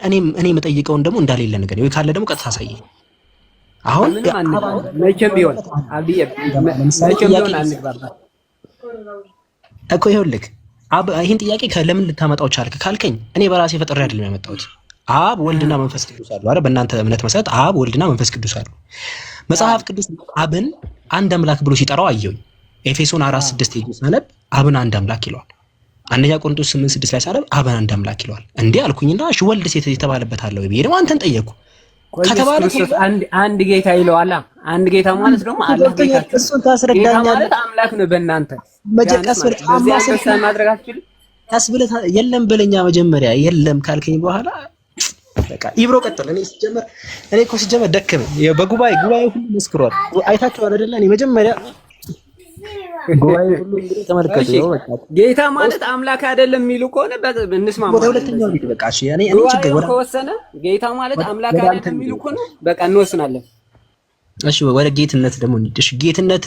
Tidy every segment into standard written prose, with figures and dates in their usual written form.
እኔ የምጠይቀውን ደግሞ እንዳሌለ ነገር ወይ ካለ ደግሞ ቀጥታ አሳየኝ። አሁን መቼም ቢሆን አብዬ መቼም ቢሆን አንግባባ እኮ ይኸውልህ ይህን ጥያቄ ለምን ልታመጣው ቻልክ ካልከኝ እኔ በራሴ ፈጥሬ አይደለም ያመጣሁት። አብ ወልድና መንፈስ ቅዱስ አሉ አይደል? በእናንተ እምነት መሰረት አብ ወልድና መንፈስ ቅዱስ አሉ። መጽሐፍ ቅዱስ አብን አንድ አምላክ ብሎ ሲጠራው አየሁኝ። ኤፌሶን 4:6 ሄጄ ሳነብ አብን አንድ አምላክ ይለዋል። አንደኛ ቆሮንቶስ 8:6 ላይ ሳነብ አብን አንድ አምላክ ይለዋል። እንዴ አልኩኝና እሺ ወልድ ሴት የተባለበት አለ ወይ ብዬ ደግሞ አንተን ጠየቅኩ። ከተባለ አንድ ጌታ ይለዋል። አንድ ጌታ ማለት ደግሞ አላህ ጌታ እሱን ታስረዳኛለህ ማለት አምላክ ነው በእናንተ መጀቀስ ብለህ የለም በለኛ መጀመሪያ የለም ካልከኝ በኋላ በቃ ኢብሮ ቀጥል። እኔ እኮ ሲጀመር ደከመኝ። በጉባኤ ሁሉ መስክሯል። አይታችኋል አይደለ? እኔ መጀመሪያ ጉባኤ ሁሉ እንግዲህ ተመልከቱ። በቃ ጌታ ማለት አምላክ አይደለም የሚሉ ከሆነ እንስማማ። ወደ ሁለተኛው ቢት በቃ እሺ እኔ ችግር ወደ ከወሰነ ጌታ ማለት አምላክ አይደለም የሚሉ ከሆነ በቃ እንወስናለን። እሺ ወደ ጌትነት ደግሞ እንሂድ። እሺ ጌትነት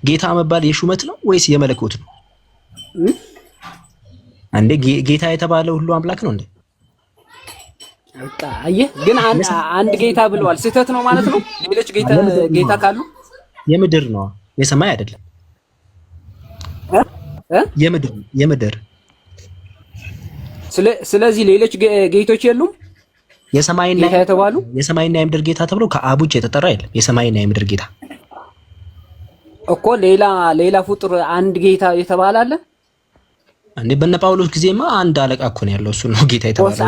ጌታ መባል የሹመት ነው ወይስ የመለኮት ነው? አንዴ ጌታ የተባለ ሁሉ አምላክ ነው እንዴ? በቃ አየህ፣ ግን አንድ ጌታ ብለዋል። ስህተት ነው ማለት ነው። ሌሎች ጌታ ካሉ የምድር ነው የሰማይ አይደለም። የምድር ስለዚህ ሌሎች ጌቶች የሉም። የሰማይና የምድር ጌታ ተብሎ ከአብ ውጭ የተጠራ የለም። የሰማይና የምድር ጌታ እኮ ሌላ ፍጡር አንድ ጌታ የተባለ አለ እንዴ? በእነ ጳውሎስ ጊዜማ አንድ አለቃ እኮ ነው ያለው፣ እሱ ነው ጌታ የተባለ።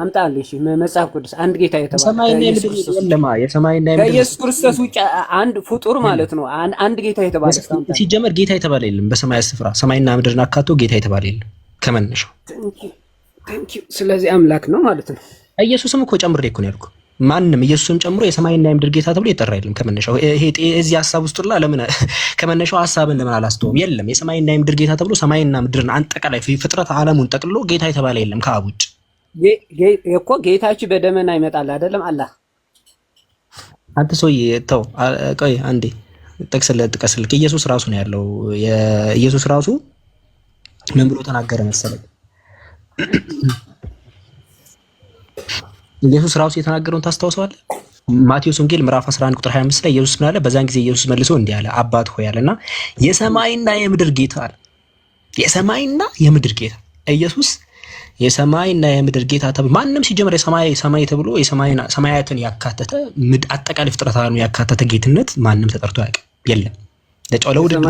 አምጣልኝ እሺ፣ መጽሐፍ ቅዱስ አንድ ጌታ የተባለ የሰማይና የምድር የለማ። የሰማይና የምድር ከኢየሱስ ክርስቶስ ውጭ አንድ ፍጡር ማለት ነው አንድ ጌታ የተባለ ሲጀመር ጌታ የተባለ የለም በሰማይ ስፍራ። ሰማይና ምድርን አካቶ ጌታ የተባለ የለም ከመነሻው። ስለዚህ አምላክ ነው ማለት ነው። ኢየሱስም እኮ ጨምሬ እኮ ነው ያልኩህ። ማንም ኢየሱስም ጨምሮ የሰማይና የምድር ጌታ ተብሎ የጠራ የለም ከመነሻው። ይሄ እዚህ ሐሳብ ውስጥላ ለምን ከመነሻው ሐሳብን ለምን አላስተውም? የለም የሰማይና የምድር ጌታ ተብሎ ሰማይና ምድርን አጠቃላይ ፍጥረት ዓለሙን ጠቅልሎ ጌታ የተባለ የለም ከአብ ውጭ። እኮ ጌታችሁ በደመና ይመጣል አይደለም? አላህ አንተ ሰውዬ ተው፣ ቆይ አንዴ ጥቀስልክ። ኢየሱስ ራሱ ነው ያለው። ኢየሱስ ራሱ ምን ብሎ ተናገረ መሰለህ? ኢየሱስ ራሱ የተናገረውን ታስታውሰዋለህ? ማቴዎስ ወንጌል ምዕራፍ 11 ቁጥር 25 ላይ ኢየሱስ ምን አለ? በዛን ጊዜ ኢየሱስ መልሶ እንዲህ አለ፣ አባት ሆይ አለና የሰማይና የምድር ጌታ አለ። የሰማይና የምድር ጌታ ኢየሱስ የሰማይና የምድር ጌታ ተብሎ ማንም ሲጀምር ሰማይ ተብሎ ሰማያትን ያካተተ አጠቃላይ ፍጥረታትን ያካተተ ጌትነት ማንም ተጠርቶ አያውቅም። የለም ለውድድር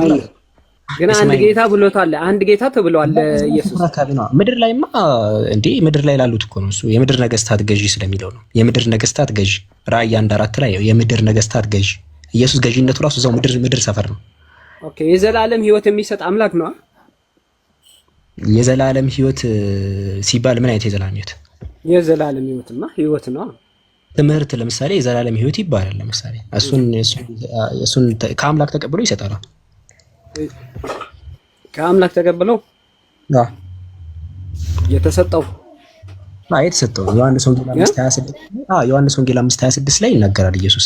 ግን አንድ ጌታ ብሎታል። አንድ ጌታ ተብሏል ኢየሱስ አካባቢ ነው። ምድር ላይማ እንዴ ምድር ላይ ላሉት እኮ ነው እሱ የምድር ነገስታት ገዢ ስለሚለው ነው። የምድር ነገስታት ገዢ ራእይ 1:4 ላይ የምድር ነገስታት ገዢ ኢየሱስ ገዢነቱ ራሱ እዛው ምድር ሰፈር ነው። ኦኬ የዘላለም ህይወት የሚሰጥ አምላክ ነው። የዘላለም ህይወት ሲባል ምን አይነት የዘላለም ህይወት? የዘላለም ህይወትማ ህይወት ነው። ትምህርት ለምሳሌ የዘላለም ህይወት ይባላል። ለምሳሌ እሱን ከአምላክ ተቀብሎ ይሰጣል። ከአምላክ ተቀብለው የተሰጠው ዮሐንስ ወንጌል 5:26 ዮሐንስ ወንጌል 5:26 ላይ ይናገራል ኢየሱስ።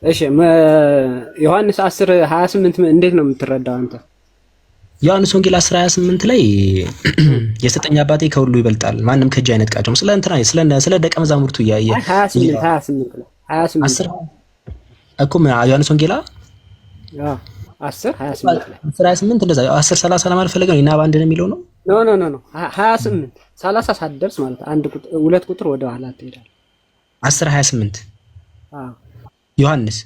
እሺ ዮሐንስ 10:28 እንዴት ነው የምትረዳው አንተ? ዮሐንስ ወንጌል 10:28 ላይ የሰጠኝ አባቴ ከሁሉ ይበልጣል ማንም ከእጅ አይነጥቃቸውም። ስለ ደቀ መዛሙርቱ 28 እኮ ዮሐንስ ወንጌል 10:28 እንደዛ 10:30 ለማለት ፈለገ ነው። እና ባንድ ነው የሚለው ነው። ኖ 28:30 ሳትደርስ ማለት ሁለት ቁጥር ወደ ኋላ ትሄዳለህ። 10:28 ዮሐንስ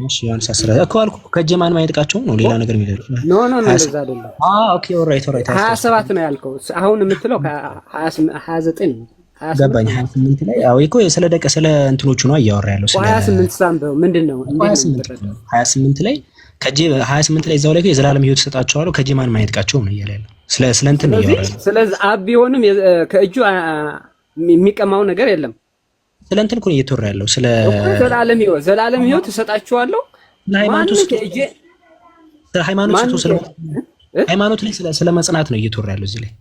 እሺ ዮሐንስ 10 እኮ አልኩ ከእጄ ማንም አይነጥቃቸውም ነው። ሌላ ነገር የሚለው ኖ እንደዛ አይደለም። ኦኬ ኦልራይት 27 ነው ያልከው። አሁን የምትለው ከ29 ነው። ገባኝ 28 ላይ እኮ ስለ እንትኖቹ ነው እያወራ ያለው። 28 ሳምበው ምንድነው? 28 ላይ ከጄ 28 ላይ እዛው ላይ የዘላለም ህይወት ሰጣቸዋለሁ ከጄ ማንም አይነጥቃቸውም ነው እያለ ያለው። ስለ እንትን ነው እያወራ ያለው። ስለዚህ አብ ቢሆንም ከእጁ የሚቀማው ነገር የለም። ስለ እንትን እኮ ነው እየተወራ ያለው። ስለ ዘላለም ህይወት ሰጣቸዋለሁ። ሃይማኖት ላይ ስለ መጽናት ነው እየተወራ ያለው እዚህ ላይ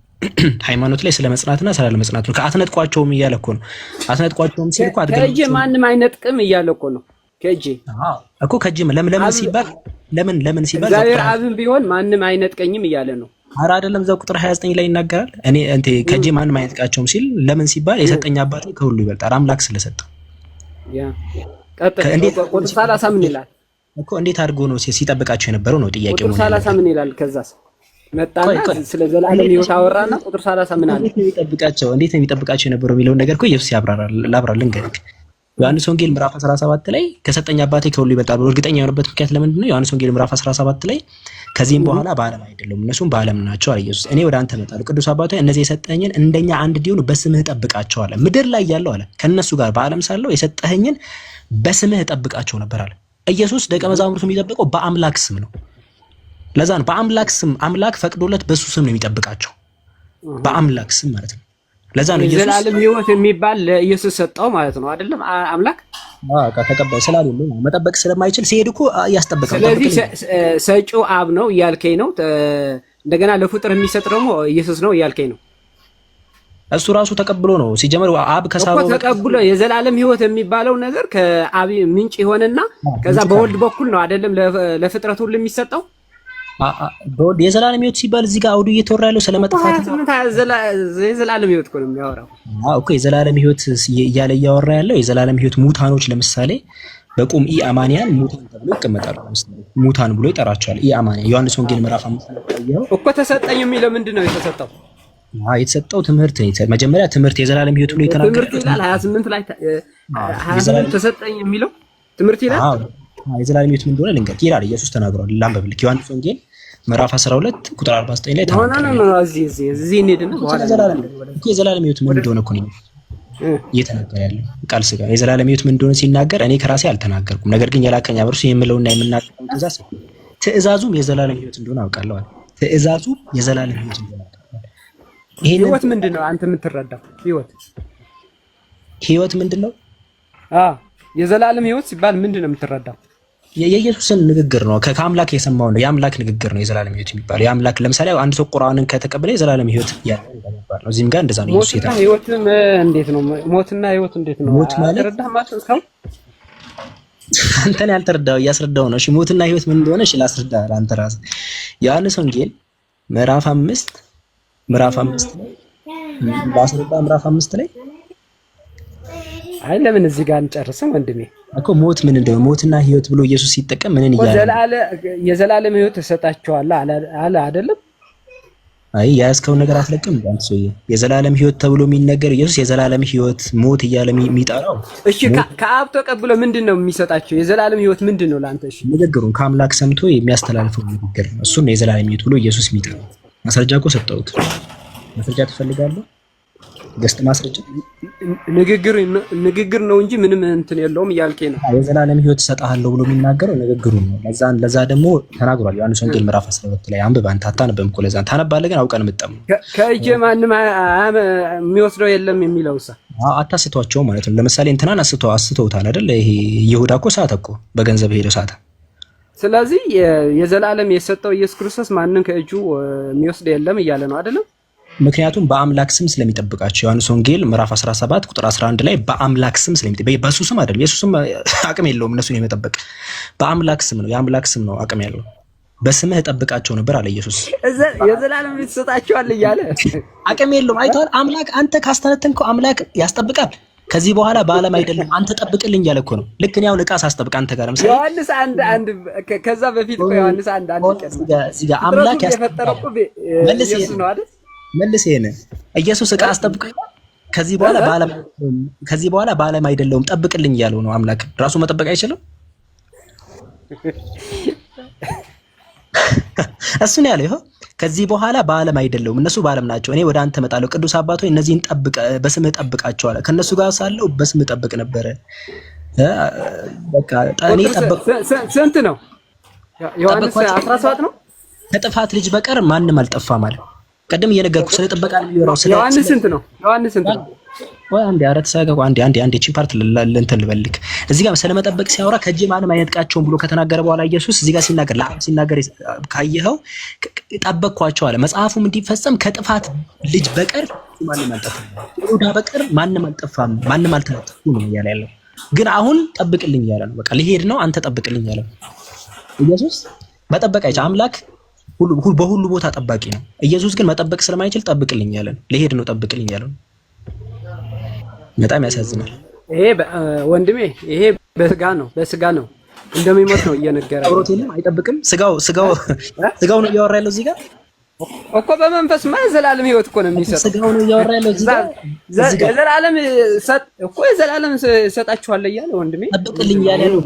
ሃይማኖት ላይ ስለ መጽናትና ስለ መጽናት ነው። ከአትነጥቋቸውም እያለ እኮ ነው። አትነጥቋቸውም ሲል እኮ ከእጄ ማንም አይነጥቅም እያለ እኮ ነው። ከእጄ እኮ ከእጄ ለምን ሲባል እግዚአብሔር አብን ቢሆን ማንም አይነጥቀኝም እያለ ነው። ኧረ አይደለም እዛው ቁጥር 29 ላይ ይናገራል። እኔ ከእጄ ማንም አይነጥቃቸውም ሲል ለምን ሲባል የሰጠኝ አባቴ ከሁሉ ይበልጣል አምላክ ስለሰጠው። ቁጥር 30 ምን ይላል እኮ? እንዴት አድርጎ ነው ሲጠብቃቸው የነበረው ነው ጥያቄው። ቁጥር 30 ምን ይላል? ከዛስ መጣና ስለ ዘላለም ሕይወት አወራና ቁጥር 30 ምን አለ? እንዴት ነው የሚጠብቃቸው የነበረው የሚለውን ነገር እኮ ኢየሱስ ላብራራልን ገርክ ዮሐንስ ወንጌል ምዕራፍ 17 ላይ ከሰጠኝ አባቴ ከሁሉ ይበልጣል ብሎ እርግጠኛ የሆነበት ምክንያት ለምንድን ነው? ዮሐንስ ወንጌል ምዕራፍ 17 ላይ ከዚህም በኋላ በዓለም አይደለም እነሱም በዓለም ናቸው አለ ኢየሱስ። እኔ ወደ አንተ እመጣለሁ ቅዱስ አባቴ እነዚህ የሰጠኸኝን እንደኛ አንድ እንዲሆኑ በስምህ እጠብቃቸው አለ። ምድር ላይ ያለው አለ ከነሱ ጋር በዓለም ሳለው የሰጠኸኝን በስምህ እጠብቃቸው ነበር አለ ኢየሱስ። ደቀ መዛሙርቱ የሚጠብቀው በአምላክ ስም ነው። ለዛ ነው በአምላክ ስም አምላክ ፈቅዶለት በሱ ስም ነው የሚጠብቃቸው በአምላክ ስም ማለት ነው። ለዛ ነው ኢየሱስ ዘላለም ሕይወት የሚባል ለኢየሱስ ሰጠው ማለት ነው አይደለም? አምላክ ተቀበል ስላልሆነ ነው መጠበቅ ስለማይችል ሲሄድ እኮ ያስጠብቃል። ስለዚህ ሰጪው አብ ነው እያልከኝ ነው። እንደገና ለፍጡር የሚሰጥ ደግሞ ኢየሱስ ነው እያልከኝ ነው። እሱ ራሱ ተቀብሎ ነው ሲጀመር አብ ከሳበው ተቀብሎ የዘላለም ሕይወት የሚባለው ነገር ከአብ ምንጭ ይሆንና ከዛ በወልድ በኩል ነው አይደለም ለፍጥረት ሁሉ የሚሰጠው። የዘላለም ሕይወት ሲባል እዚህ ጋር አውዱ እየተወራ ያለው ስለመጥፋት የዘላለም ሕይወት እኮ ነው የሚያወራው እኮ የዘላለም ሕይወት እያለ እያወራ ያለው የዘላለም ሕይወት ሙታኖች ለምሳሌ በቁም ኢአማንያን ሙታን ተብሎ ይቀመጣሉ። ለምሳሌ ሙታን ብሎ ይጠራቸዋል ኢአማንያን። ዮሐንስ ወንጌል ምዕራፍ 5 ላይ እኮ ተሰጠኝ የሚለው ምንድን ነው የተሰጠው? የተሰጠው ትምህርት ነው። መጀመሪያ ትምህርት የዘላለም ሕይወት ብሎ የተናገረው ትምህርት ይላል 28 ላይ 28 ተሰጠኝ የሚለው ትምህርት ይላል። የዘላለም ሕይወት ምን እንደሆነ ልንገርህ ይላል ኢየሱስ ተናግሯል። ላንብብልህ ዮሐንስ ወንጌል ምዕራፍ 12 ቁጥር 49 ላይ ተናግሯል። እዚህ እንሄድና የዘላለም ሕይወት ምን እንደሆነ እኮ ነው እየተናገረ ያለው ቃል ሥጋ። የዘላለም ሕይወት ምን እንደሆነ ሲናገር እኔ ከራሴ አልተናገርኩም፣ ነገር ግን የላከኝ አብ እርሱ የምለውና የምናገረው ትእዛዙም የዘላለም ሕይወት እንደሆነ አውቃለሁ አለ። ትእዛዙም የዘላለም ሕይወት እንደሆነ አውቃለሁ። ሕይወት ምንድን ነው አንተ የምትረዳው? ሕይወት ምንድን ነው? የዘላለም ሕይወት ሲባል ምንድን ነው የምትረዳው? የኢየሱስን ንግግር ነው ከአምላክ የሰማው ነው። የአምላክ ንግግር ነው የዘላለም ሕይወት የሚባለው። የአምላክ ለምሳሌ አንድ ሰው ቁርአንን ከተቀበለ የዘላለም ሕይወት ያለው ነው። እዚህም ጋር እንደዛ ነው። ሞትና ሕይወት እንዴት ነው? ሞትና ሕይወት እንዴት ነው? ሞት ማለት አንተን ያልተረዳው እያስረዳው ነው። እሺ ሞትና ሕይወት ምን እንደሆነ እሺ ላስረዳ አንተ ራስህ። ዮሐንስ ወንጌል ምዕራፍ 5 ምዕራፍ 5 ላይ አይ ለምን እዚህ ጋር እንጨርስም ወንድሜ እኮ ሞት ምን እንደሆነ ሞትና ሕይወት ብሎ ኢየሱስ ሲጠቀም ምንን ይያለ የዘላለም ሕይወት ተሰጣቸዋል አለ አይደለም? አይ ያስከው ነገር አትለቅም አንተ ሰውዬ። የዘላለም ሕይወት ተብሎ የሚነገር ኢየሱስ የዘላለም ሕይወት ሞት እያለ የሚጠራው እሺ ከአብ ተቀብሎ ምንድነው የሚሰጣቸው? የዘላለም ሕይወት ምንድነው ላንተ? እሺ ንግግሩን ከአምላክ ሰምቶ የሚያስተላልፈው ንግግር ነው። እሱን ነው የዘላለም ሕይወት ብሎ ኢየሱስ የሚጠራው። ማስረጃ እኮ ሰጠሁት። ማስረጃ ትፈልጋለህ? ገስት ማስረጃ ንግግር ነው እንጂ ምንም እንትን የለውም እያልከኝ ነው። የዘላለም ሕይወት እሰጥሃለሁ ብሎ የሚናገረው ንግግሩን ነው። ለዛ ደግሞ ተናግሯል። ዮሐንስ ወንጌል ምዕራፍ 12 ላይ አንብብ። አንተ አታነብም እኮ ለዛ ታነባለህ፣ ግን አውቀን የምጠም ከእጄ ማንም የሚወስደው የለም የሚለውሳ አታስቷቸው ማለት ነው። ለምሳሌ እንትናን አስተውታል አይደል? ይሄ ይሁዳ እኮ ሳተ እኮ በገንዘብ ሄዶ ሳተ። ስለዚህ የዘላለም የሰጠው ኢየሱስ ክርስቶስ ማንም ከእጁ የሚወስድ የለም እያለ ነው አይደለም? ምክንያቱም በአምላክ ስም ስለሚጠብቃቸው ዮሐንስ ወንጌል ምዕራፍ 17 ቁጥር 11 ላይ በአምላክ ስም ስለሚጠብቅ በሱ ስም አይደለም። ኢየሱስ ስም አቅም የለውም እነሱን የመጠበቅ በአምላክ ስም ነው። የአምላክ ስም ነው አቅም ያለው። በስምህ እጠብቃቸው ነበር አለ ኢየሱስ። የዘላለም ይሰጣቸዋል እያለ አቅም የለውም። አይተዋል። አምላክ አንተ ካስተነተንከው አምላክ ያስጠብቃል። ከዚህ በኋላ በዓለም አይደለም አንተ ጠብቅልኝ ያለ እኮ ነው። ልክ እኔ አሁን ዕቃ ሳስጠብቅ አንተ ጋር ለምሳሌ ዮሐንስ አንድ ከዛ በፊት እኮ ዮሐንስ አንድ እዚህ ጋር አምላክ ያስጠበቀው ኢየሱስ ነው አይደል? መልስ ይሄን ኢየሱስ ዕቃ አስጠብቀኝ ከዚህ በኋላ በዓለም አይደለሁም ጠብቅልኝ ያለው ነው። አምላክ ራሱ መጠበቅ አይችልም? እሱ ነው ያለው። ይኸው ከዚህ በኋላ በዓለም አይደለሁም እነሱ በዓለም ናቸው፣ እኔ ወደ አንተ እመጣለሁ። ቅዱስ አባት ሆይ እነዚህን ጠብቅ፣ በስምህ ጠብቃቸው አለ። ከነሱ ጋር ሳለሁ በስምህ ጠብቅ ነበረ። በቃ እኔ ጠብቅ። ስንት ነው ዮሐንስ 17 ነው። ከጥፋት ልጅ በቀር ማንም አልጠፋም አለ። ቀደም እየነገርኩ ስለ ጥበቃ ነው የሚወራው። ስለ ዮሐንስ ስንት ነው? ወይ አንዴ አረት ሳይገባ አንዴ እቺ ፓርት ለእንትን ልበልክ። እዚህ ጋር ስለመጠበቅ ሲያወራ ከእጄ ማንም አይነጥቃቸውም ብሎ ከተናገረ በኋላ ኢየሱስ እዚህ ጋር ሲናገር ካየኸው ጠበቅኳቸው አለ። መጽሐፉም እንዲፈጸም ከጥፋት ልጅ በቀር ማንም አልጠፋም፣ ይሁዳ በቀር ማንም አልጠፋም፣ ማንም አልተነጠቁም ነው እያለ ያለው። ግን አሁን ጠብቅልኝ እያለ ነው። በቃ ልሄድ ነው አንተ ጠብቅልኝ እያለ ነው ኢየሱስ። መጠበቅ አይቻልም። አምላክ በሁሉ ቦታ ጠባቂ ነው። ኢየሱስ ግን መጠበቅ ስለማይችል ጠብቅልኝ ያለ ነው። ልሄድ ነው ጠብቅልኝ ያለ ነው። በጣም ያሳዝናል። ይሄ ወንድሜ ይሄ በስጋ ነው እንደሚሞት ነው እየነገረ አብሮት የለም አይጠብቅም። ስጋው ነው እያወራ ያለው እዚህ ጋር እኮ በመንፈስ የዘላለም ህይወት እኮ ነው የሚሰጠው። ስጋው ነው እያወራ ያለው እዚህ ጋር የዘላለም ሰጣችኋለሁ እያለ ወንድሜ ጠብቅልኝ ያለ ነው።